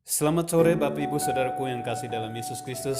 Selamat sore Bapak Ibu Saudaraku yang kasih dalam Yesus Kristus.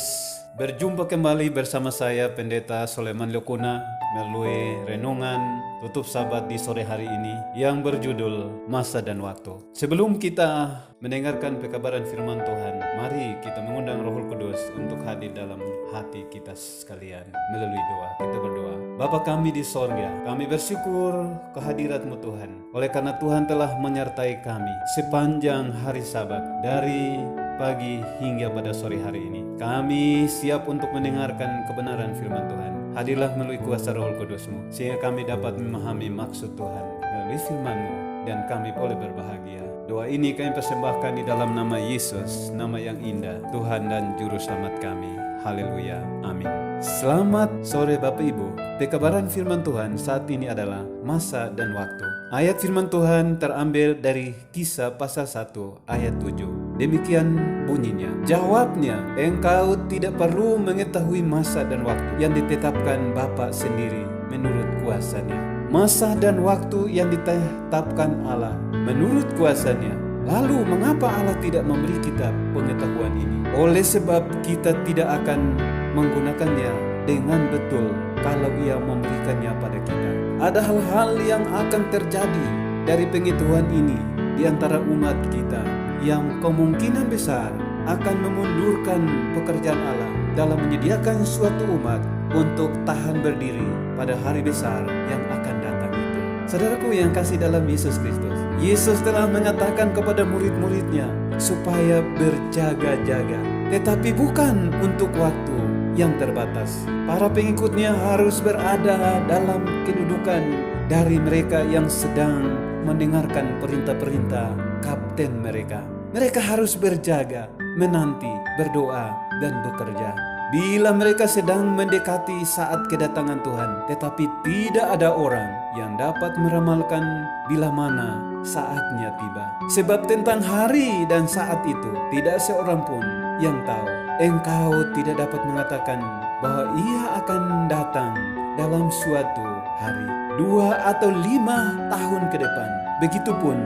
Berjumpa kembali bersama saya Pendeta Soleman Lokuna melalui renungan tutup sabat di sore hari ini yang berjudul Masa dan Waktu. Sebelum kita mendengarkan pekabaran firman Tuhan, mari kita mengundang Roh Kudus untuk hadir dalam hati kita sekalian melalui doa. Kita berdoa. Bapa kami di sorga, kami bersyukur kehadirat-Mu Tuhan. Oleh karena Tuhan telah menyertai kami sepanjang hari Sabat dari pagi hingga pada sore hari ini. Kami siap untuk mendengarkan kebenaran firman Tuhan. Hadirlah melalui kuasa Roh Kudus-Mu sehingga kami dapat memahami maksud Tuhan melalui firman-Mu dan kami boleh berbahagia. Doa ini kami persembahkan di dalam nama Yesus, nama yang indah, Tuhan dan Juru Selamat kami. Haleluya. Amin. Selamat sore Bapak Ibu. Pekabaran firman Tuhan saat ini adalah masa dan waktu. Ayat firman Tuhan terambil dari Kisah pasal 1 ayat 7. Demikian bunyinya. Jawabnya, engkau tidak perlu mengetahui masa dan waktu yang ditetapkan Bapa sendiri menurut kuasanya. Masa dan waktu yang ditetapkan Allah menurut kuasanya. Lalu mengapa Allah tidak memberi kita pengetahuan ini? Oleh sebab kita tidak akan menggunakannya dengan betul kalau Ia memberikannya pada kita. Ada hal-hal yang akan terjadi dari pengetahuan ini di antara umat kita yang kemungkinan besar akan memundurkan pekerjaan Allah dalam menyediakan suatu umat untuk tahan berdiri pada hari besar yang akan datang itu. Saudaraku yang kasih dalam Yesus Kristus, Yesus telah mengatakan kepada murid-muridnya supaya berjaga-jaga, tetapi bukan untuk waktu yang terbatas. Para pengikutnya harus berada dalam kedudukan dari mereka yang sedang mendengarkan perintah-perintah kapten mereka. Mereka harus berjaga, menanti, berdoa, dan bekerja. Bila mereka sedang mendekati saat kedatangan Tuhan, tetapi tidak ada orang yang dapat meramalkan bila mana saatnya tiba. Sebab tentang hari dan saat itu tidak seorang pun yang tahu. Engkau tidak dapat mengatakan bahwa Ia akan datang dalam suatu hari, 2 atau 5 tahun ke depan. Begitupun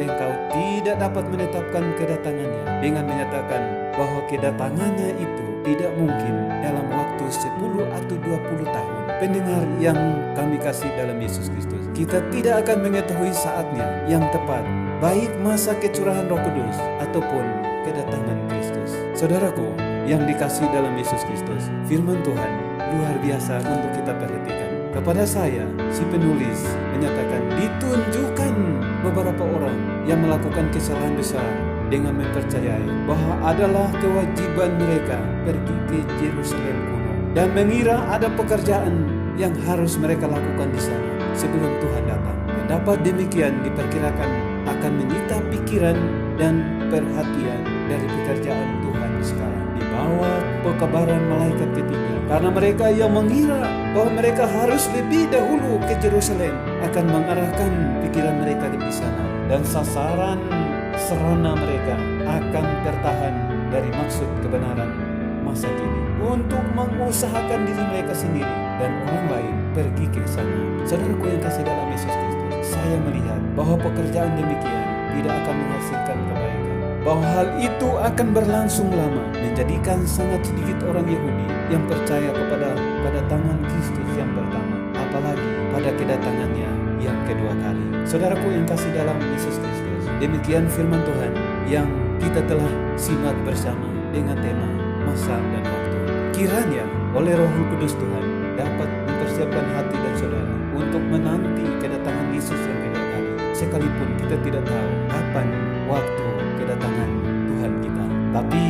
engkau tidak dapat menetapkan kedatangannya dengan menyatakan bahwa kedatangannya itu tidak mungkin dalam waktu 10 atau 20 tahun. Pendengar yang kami kasih dalam Yesus Kristus, kita tidak akan mengetahui saatnya yang tepat, baik masa kecurahan Roh Kudus ataupun kedatangan Kristus. Saudaraku yang dikasih dalam Yesus Kristus, firman Tuhan luar biasa untuk kita perhatikan. Kepada saya, si penulis menyatakan ditunjukkan beberapa orang yang melakukan kesalahan besar dengan mempercayai bahwa adalah kewajiban mereka pergi ke Yerusalem kuno dan mengira ada pekerjaan yang harus mereka lakukan di sana sebelum Tuhan datang. Pendapat demikian diperkirakan akan menyita pikiran dan perhatian dari pekerjaan Tuhan sekarang di bawah pekabaran malaikat ketiga, karena mereka yang mengira bahwa mereka harus lebih dahulu ke Yerusalem akan mengarahkan pikiran mereka di sana, dan sasaran serana mereka akan tertahan dari maksud kebenaran masa kini untuk mengusahakan diri mereka sendiri dan orang lain pergi ke sana. Saudaraku yang kasih dalam Yesus Kristus, saya melihat bahwa pekerjaan demikian tidak akan menghasilkan kebaikan, bahwa hal itu akan berlangsung lama, menjadikan sangat sedikit orang Yahudi yang percaya kepada kedatangan Kristus yang pertama, apalagi pada kedatangannya yang kedua kali. Saudaraku yang kasih dalam Yesus Kristus, demikian firman Tuhan yang kita telah simak bersama dengan tema masa dan waktu. Kiranya oleh Roh Kudus Tuhan dapat mempersiapkan hati dan saudara untuk menanti kedatangan Yesus yang kedua kali, sekalipun kita tidak tahu kapan waktu kedatangan Tuhan kita. Tapi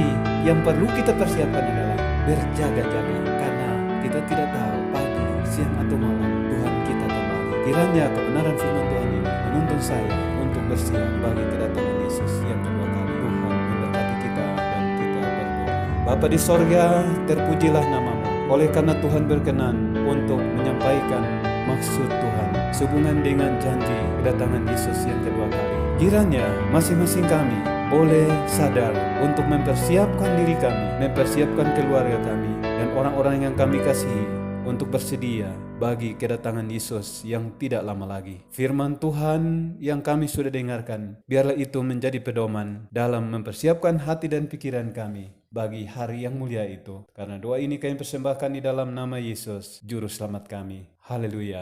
yang perlu kita persiapkan adalah berjaga-jaga, karena kita tidak tahu pagi, siang atau malam Tuhan kita kembali. Kiranya kebenaran firman Tuhan ini menuntun saya untuk bersiap bagi kedatangan Yesus yang kedua kali. Tuhan memberkati kita dan kita berdoa. Bapa di sorga, terpujilah nama-Mu. Oleh karena Tuhan berkenan untuk menyampaikan maksud Tuhan sehubungan dengan janji kedatangan Yesus yang kedua kali. Kiranya masing-masing kami boleh sadar untuk mempersiapkan diri kami, mempersiapkan keluarga kami, dan orang-orang yang kami kasihi untuk bersedia bagi kedatangan Yesus yang tidak lama lagi. Firman Tuhan yang kami sudah dengarkan, biarlah itu menjadi pedoman dalam mempersiapkan hati dan pikiran kami bagi hari yang mulia itu. Karena doa ini kami persembahkan di dalam nama Yesus, Juru Selamat kami. Haleluya.